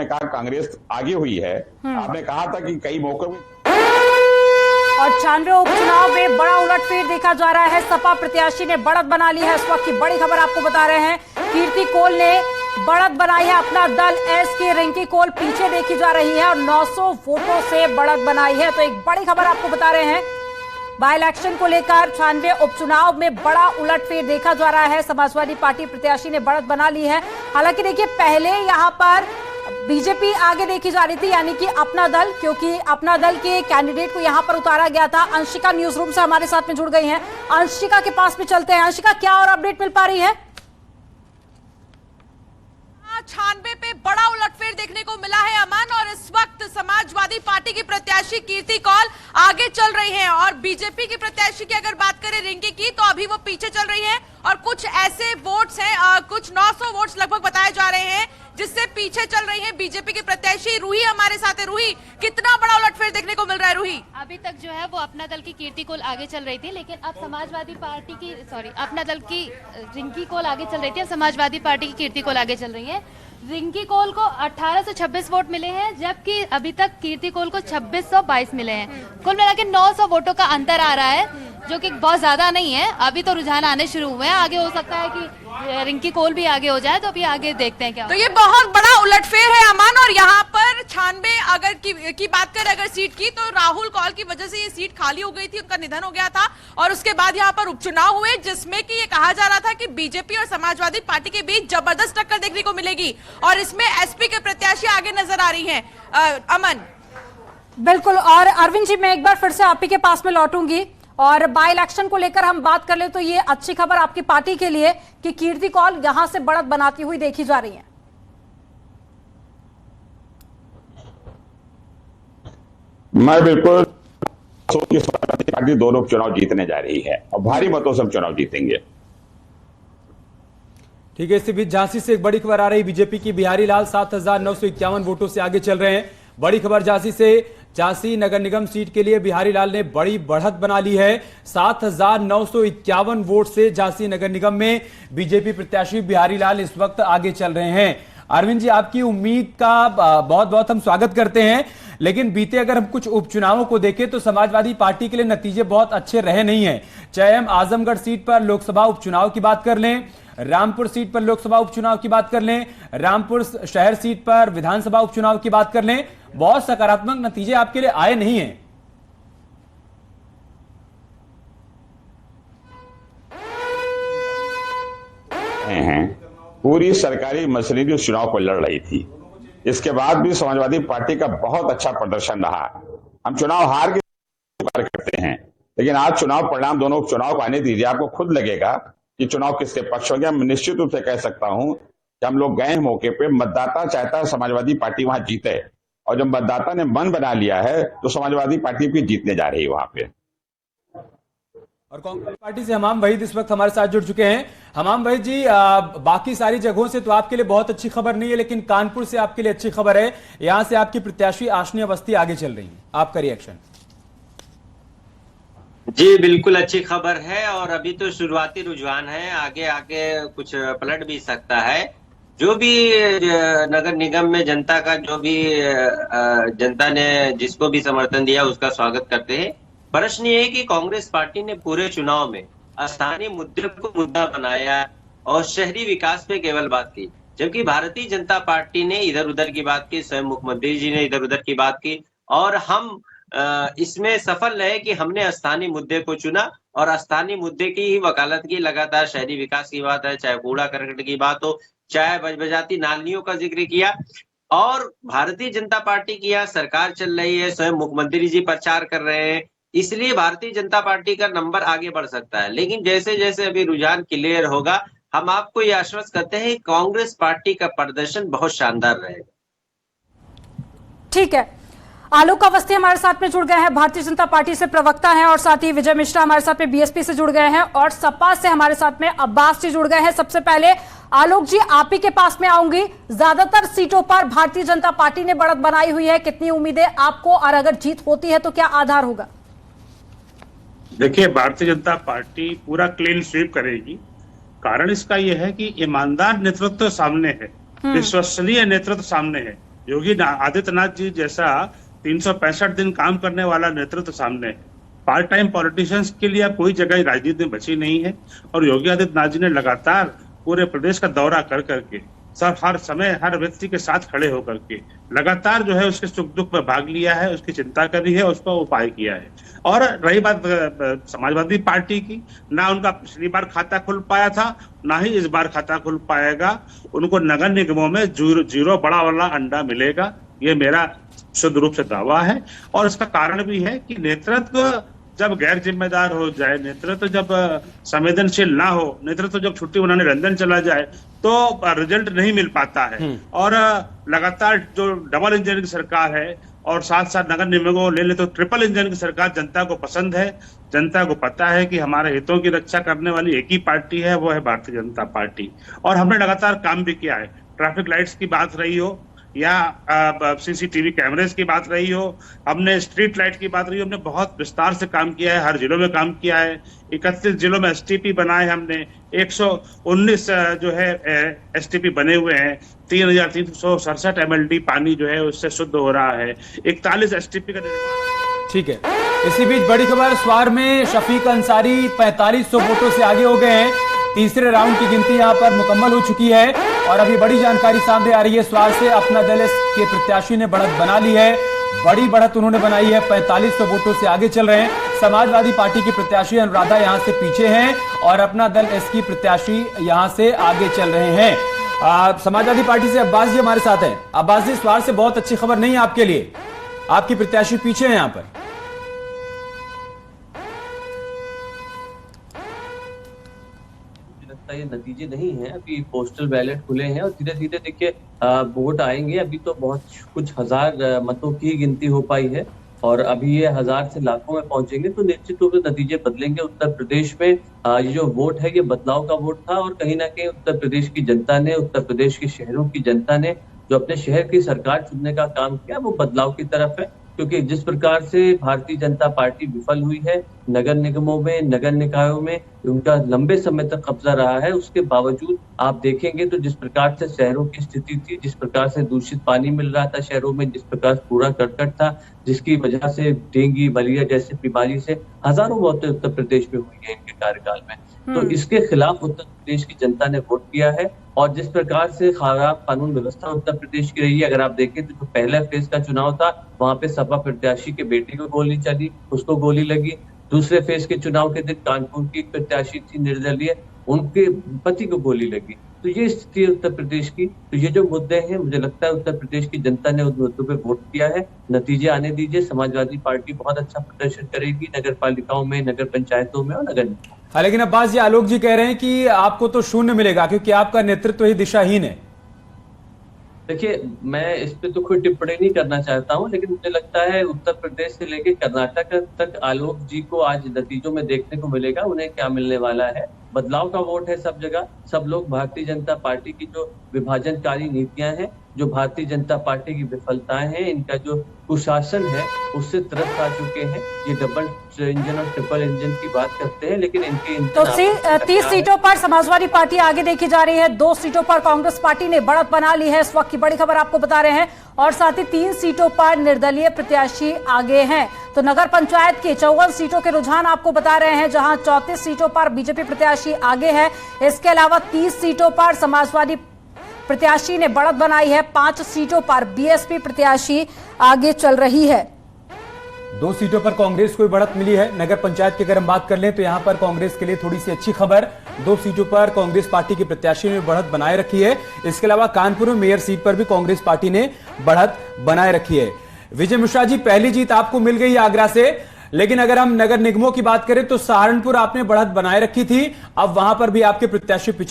आपने कहा कांग्रेस आगे हुई है, आपने कहा था कि कई मौकों में। और 96 उपचुनाव में बड़ा उलटफेर देखा जा रहा है। सपा प्रत्याशी ने बढ़त बना ली है। इस वक्त की बड़ी खबर आपको बता रहे हैं, कीर्ति कोल ने बढ़त बनाई है। अपना दल एसके रिंकी कोल पीछे देखी जा रही है और 900 वोटों से बढ़त बनाई है। तो एक बड़ी खबर आपको बता रहे हैं, बाई इलेक्शन को लेकर 96 उपचुनाव में बड़ा उलटफेर देखा जा रहा है। समाजवादी पार्टी प्रत्याशी ने बढ़त बना ली है। हालांकि देखिए, पहले यहां पर बीजेपी आगे देखी जा रही थी, यानी कि अपना दल, क्योंकि अपना दल के कैंडिडेट को यहां पर उतारा गया था। अंशिका न्यूज रूम से हमारे साथ में जुड़ गई हैं। अंशिका के पास में चलते हैं। अंशिका, क्या और अपडेट मिल पा रही है? 96 पे बड़ा उलटफेर देखने को मिला है अमन, और इस वक्त समाजवादी पार्टी की प्रत्याशी कीर्ति कौल आगे चल रही हैं और बीजेपी की प्रत्याशी की अगर बात करें रिंकी की, तो अभी वो पीछे चल रही हैं और कुछ ऐसे वोट्स हैं, कुछ 900 वोट्स लगभग बताए जा रहे हैं जिससे पीछे चल रही है बीजेपी की प्रत्याशी। रूही हमारे साथ है। रूही, कितना बड़ा उलटफेर देखने को मिल रहा है? रूही, अभी तक जो है वो अपना दल की कीर्ति कोल आगे चल रही थी, लेकिन अब समाजवादी पार्टी की अपना दल की रिंकी कोल आगे चल रही थी, अब समाजवादी पार्टी की कीर्ति कोल आगे चल रही है। रिंकी कोल को 18 से 26 वोट मिले हैं, जबकि अभी तक कीर्ति कोल को 2622 मिले हैं। कुल मिला के 900 वोटों का अंतर आ रहा है, जो कि बहुत ज्यादा नहीं है। अभी तो रुझान आने शुरू हुए हैं, आगे हो सकता है कि रिंकी कोल भी आगे हो जाए, तो अभी आगे देखते हैं क्या। तो ये बहुत बड़ा उलटफेर है अमन, और यहाँ पर 96 अगर की बात करें अगर सीट की, तो राहुल कौल की वजह से ये सीट खाली हो गई थी, उनका निधन हो गया था, और उसके बाद यहाँ पर उपचुनाव हुए जिसमें कि ये कहा जा रहा था कि बीजेपी और समाजवादी पार्टी के बीच जबरदस्त टक्कर देखने को मिलेगी, और इसमें एसपी के प्रत्याशी आगे नजर आ रही है। अमन, बिल्कुल। और अरविंद जी, मैं एक बार फिर से आप ही के पास में लौटूंगी, और बाई इलेक्शन को लेकर हम बात कर ले तो ये अच्छी खबर आपकी पार्टी के लिए कि कीर्ति कौल यहां से बढ़त बनाती हुई देखी जा रही है। मैं बिल्कुल पार्टी दोनों चुनाव जीतने जा रही है और भारी मतों से हम चुनाव जीतेंगे। ठीक है, इसी बीच झांसी से एक बड़ी खबर आ रही, बीजेपी की बिहारी लाल 7951 वोटों से आगे चल रहे हैं। बड़ी खबर झांसी से, झांसी नगर निगम सीट के लिए बिहारी लाल ने बड़ी बढ़त बना ली है। 7951 वोट से झांसी नगर निगम में बीजेपी प्रत्याशी बिहारी लाल इस वक्त आगे चल रहे हैं। अरविंद जी, आपकी उम्मीद का बहुत बहुत हम स्वागत करते हैं, लेकिन बीते अगर हम कुछ उपचुनावों को देखें तो समाजवादी पार्टी के लिए नतीजे बहुत अच्छे रहे नहीं हैं। चाहे हम आजमगढ़ सीट पर लोकसभा उपचुनाव की बात कर लें, रामपुर सीट पर लोकसभा उपचुनाव की बात कर लें, रामपुर शहर सीट पर विधानसभा उपचुनाव की बात कर लें, बहुत सकारात्मक नतीजे आपके लिए आए नहीं हैं। पूरी सरकारी मशीनरी उस चुनाव को लड़ रही थी, इसके बाद भी समाजवादी पार्टी का बहुत अच्छा प्रदर्शन रहा। हम चुनाव हार के स्वीकार करते हैं, लेकिन आज चुनाव परिणाम दोनों चुनाव को आने दीजिए, आपको खुद लगेगा कि चुनाव किसके पक्ष हो गया। मैं निश्चित रूप से कह सकता हूं कि हम लोग गए मौके पे, मतदाता चाहता है समाजवादी पार्टी वहां जीते, और जब मतदाता ने मन बना लिया है तो समाजवादी पार्टी भी जीतने जा रही है वहां पे। और कांग्रेस पार्टी से हमाम वहीद इस वक्त हमारे साथ जुड़ चुके हैं। हमाम वहीद जी, बाकी सारी जगहों से तो आपके लिए बहुत अच्छी खबर नहीं है, लेकिन कानपुर से आपके लिए अच्छी खबर है। यहां से आपकी प्रत्याशी आशनी अवस्थी आगे चल रही है, आपका रिएक्शन? जी बिल्कुल अच्छी खबर है, और अभी तो शुरुआती रुझान है, आगे आगे कुछ पलट भी सकता है। जो भी नगर निगम में जनता का जो भी जनता ने जिसको भी समर्थन दिया उसका स्वागत करते हैं। प्रश्न ये है कि कांग्रेस पार्टी ने पूरे चुनाव में स्थानीय मुद्दे को मुद्दा बनाया और शहरी विकास पे केवल बात की, जबकि भारतीय जनता पार्टी ने इधर उधर की बात की, स्वयं मुख्यमंत्री जी ने इधर उधर की बात की, और हम इसमें सफल रहे कि हमने स्थानीय मुद्दे को चुना और स्थानीय मुद्दे की ही वकालत की। लगातार शहरी विकास की बात है, चाहे कूड़ा करकट की बात हो, चाहे बजबजाती नालियों का जिक्र किया, और भारतीय जनता पार्टी की यहाँ सरकार चल रही है, स्वयं मुख्यमंत्री जी प्रचार कर रहे हैं, इसलिए भारतीय जनता पार्टी का नंबर आगे बढ़ सकता है। लेकिन जैसे जैसे अभी रुझान क्लियर होगा, हम आपको ये आश्वस्त करते हैं कांग्रेस पार्टी का प्रदर्शन बहुत शानदार रहेगा। ठीक है, आलोक अवस्थी हमारे साथ में जुड़ गए हैं, भारतीय जनता पार्टी से प्रवक्ता हैं, और साथ ही विजय मिश्रा हमारे साथ में बीएसपी से जुड़ गए हैं, और सपा से हमारे साथ में अब्बास जी जुड़ गए हैं। सबसे पहले आलोक जी, आप ही के पास में आऊंगी। ज्यादातर सीटों पर भारतीय जनता पार्टी ने बढ़त बनाई हुई है, कितनी उम्मीदें आपको, और अगर जीत होती है तो क्या आधार होगा? देखिए, भारतीय जनता पार्टी पूरा क्लीन स्वीप करेगी। कारण इसका यह है कि ईमानदार नेतृत्व सामने है, विश्वसनीय नेतृत्व सामने है, योगी आदित्यनाथ जी जैसा 365 दिन काम करने वाला नेतृत्व सामने है। पार्ट टाइम पॉलिटिशियंस के लिए अब कोई जगह राजनीति में बची नहीं है। और योगी आदित्यनाथ जी ने लगातार पूरे प्रदेश का दौरा कर करके हर समय हर व्यक्ति के साथ खड़े होकर के लगातार जो है उसके सुख दुख में भाग लिया है, उसकी चिंता करी है, उसका उपाय किया है। और रही बात समाजवादी पार्टी की, ना उनका पिछली बार खाता खुल पाया था, ना ही इस बार खाता खुल पाएगा। उनको नगर निगमों में जीरो बड़ा वाला अंडा मिलेगा, ये मेरा शुद्ध रूप से दावा है। और इसका कारण भी है कि नेतृत्व जब गैर जिम्मेदार हो जाए, नेतृत्व जब संवेदनशील ना हो, नेतृत्व जब छुट्टी मनाने लंदन चला जाए तो रिजल्ट नहीं मिल पाता है। और लगातार जो डबल इंजन की सरकार है और साथ साथ नगर निगमों ले ले तो ट्रिपल इंजन की सरकार जनता को पसंद है। जनता को पता है कि हमारे हितों की रक्षा करने वाली एक ही पार्टी है, वो है भारतीय जनता पार्टी। और हमने लगातार काम भी किया है। ट्रैफिक लाइट्स की बात रही हो या सीसीटीवी कैमरेज की बात रही हो, हमने स्ट्रीट लाइट की बात रही हो, हमने बहुत विस्तार से काम किया है, हर जिलों में काम किया है। 31 जिलों में एसटीपी बनाए हमने, 119 जो है एसटीपी बने हुए हैं, 3367 MLD पानी जो है उससे शुद्ध हो रहा है, 41 एसटीपी का। ठीक है, इसी बीच बड़ी खबर, स्वार में शफीक अंसारी 4500 वोटों से आगे हो गए हैं। तीसरे राउंड की गिनती यहां पर मुकम्मल हो चुकी है और अभी बड़ी जानकारी सामने आ रही है। स्वार से अपना दल के प्रत्याशी ने बढ़त बना ली है, बड़ी बढ़त उन्होंने बनाई है, 4500 वोटों से आगे चल रहे हैं। समाजवादी पार्टी की प्रत्याशी अनुराधा यहां से पीछे हैं और अपना दल एस की प्रत्याशी यहां से आगे चल रहे हैं। समाजवादी पार्टी से अब्बास जी हमारे साथ हैं। अब्बास जी, स्वार से बहुत अच्छी खबर नहीं है आपके लिए, आपकी प्रत्याशी पीछे है यहां पर। ये नतीजे नहीं है, अभी पोस्टल बैलेट खुले हैं और धीरे धीरे देखिए वोट आएंगे। अभी तो बहुत कुछ हजार मतों की गिनती हो पाई है और अभी ये 1000 से लाखों में पहुंचेंगे तो निश्चित रूप से नतीजे बदलेंगे। उत्तर प्रदेश में ये जो वोट है ये बदलाव का वोट था और कहीं ना कहीं उत्तर प्रदेश की जनता ने, उत्तर प्रदेश के शहरों की जनता ने जो अपने शहर की सरकार चुनने का काम किया वो बदलाव की तरफ है। क्योंकि जिस प्रकार से भारतीय जनता पार्टी विफल हुई है नगर निगमों में, नगर निकायों में, उनका लंबे समय तक कब्जा रहा है, उसके बावजूद आप देखेंगे तो जिस प्रकार से शहरों की स्थिति थी, जिस प्रकार से दूषित पानी मिल रहा था शहरों में, जिस प्रकार कूड़ा करकट था, जिसकी वजह से डेंगू, मलेरिया जैसी बीमारी से हजारों मौतें उत्तर प्रदेश में हुई है इनके कार्यकाल में। तो इसके खिलाफ उत्तर प्रदेश की जनता ने वोट किया है। और जिस प्रकार से खराब कानून व्यवस्था उत्तर प्रदेश की रही है, अगर आप देखें तो जो पहला फेज का चुनाव था वहां पे सपा प्रत्याशी के बेटे को गोली चली, उसको गोली लगी। दूसरे फेज के चुनाव के दिन कानपुर की एक प्रत्याशी थी निर्दलीय, उनके पति को गोली लगी। तो ये स्थिति है उत्तर प्रदेश की। तो ये जो मुद्दे हैं, मुझे लगता है उत्तर प्रदेश की जनता ने उन मुद्दों पे वोट किया है। नतीजे आने दीजिए, समाजवादी पार्टी बहुत अच्छा प्रदर्शन करेगी नगर पालिकाओं में, नगर पंचायतों में और नगर निगमों। हाँ, लेकिन अब्बास जी, आलोक जी कह रहे हैं कि आपको तो शून्य मिलेगा क्योंकि आपका नेतृत्व ही दिशाहीन है। देखिए, मैं इस पे तो कोई टिप्पणी नहीं करना चाहता हूं, लेकिन मुझे लगता है उत्तर प्रदेश से लेकर कर्नाटक तक आलोक जी को आज नतीजों में देखने को मिलेगा उन्हें क्या मिलने वाला है। बदलाव का वोट है सब जगह। सब लोग भारतीय जनता पार्टी की जो विभाजनकारी नीतियां हैं, जो भारतीय जनता पार्टी की विफलताएं हैं, इनका जो कुशासन है उससे त्रस्त आ चुके हैं। ये डबल इंजन और ट्रिपल इंजन की बात करते हैं, लेकिन इनके तो 30 सीटों पर समाजवादी पार्टी आगे देखी जा रही है, 2 सीटों पर कांग्रेस पार्टी ने बढ़त बना ली है, इस वक्त की बड़ी खबर आपको बता रहे हैं। और साथ ही 3 सीटों पर निर्दलीय प्रत्याशी आगे हैं। तो नगर पंचायत की 54 सीटों के रुझान आपको बता रहे हैं, जहां 34 सीटों पर बीजेपी प्रत्याशी आगे है। इसके अलावा 30 सीटों पर समाजवादी प्रत्याशी ने बढ़त बनाई है, 5 सीटों पर बीएसपी प्रत्याशी आगे चल रही है। 2 सीटों पर कांग्रेस को बढ़त मिली है। नगर पंचायत की अगर हम बात कर लें तो यहां पर कांग्रेस के लिए थोड़ी सी अच्छी खबर, 2 सीटों पर कांग्रेस पार्टी के प्रत्याशी ने बढ़त बनाए रखी है। इसके अलावा कानपुर में मेयर सीट पर भी कांग्रेस पार्टी ने बढ़त बनाए रखी है। विजय मिश्रा जी, पहली जीत आपको मिल गई आगरा से, लेकिन अगर हम नगर निगमों की बात करें तो सहारनपुर आपने बढ़त बनाए रखी थी, अब वहां पर भी आपके प्रत्याशी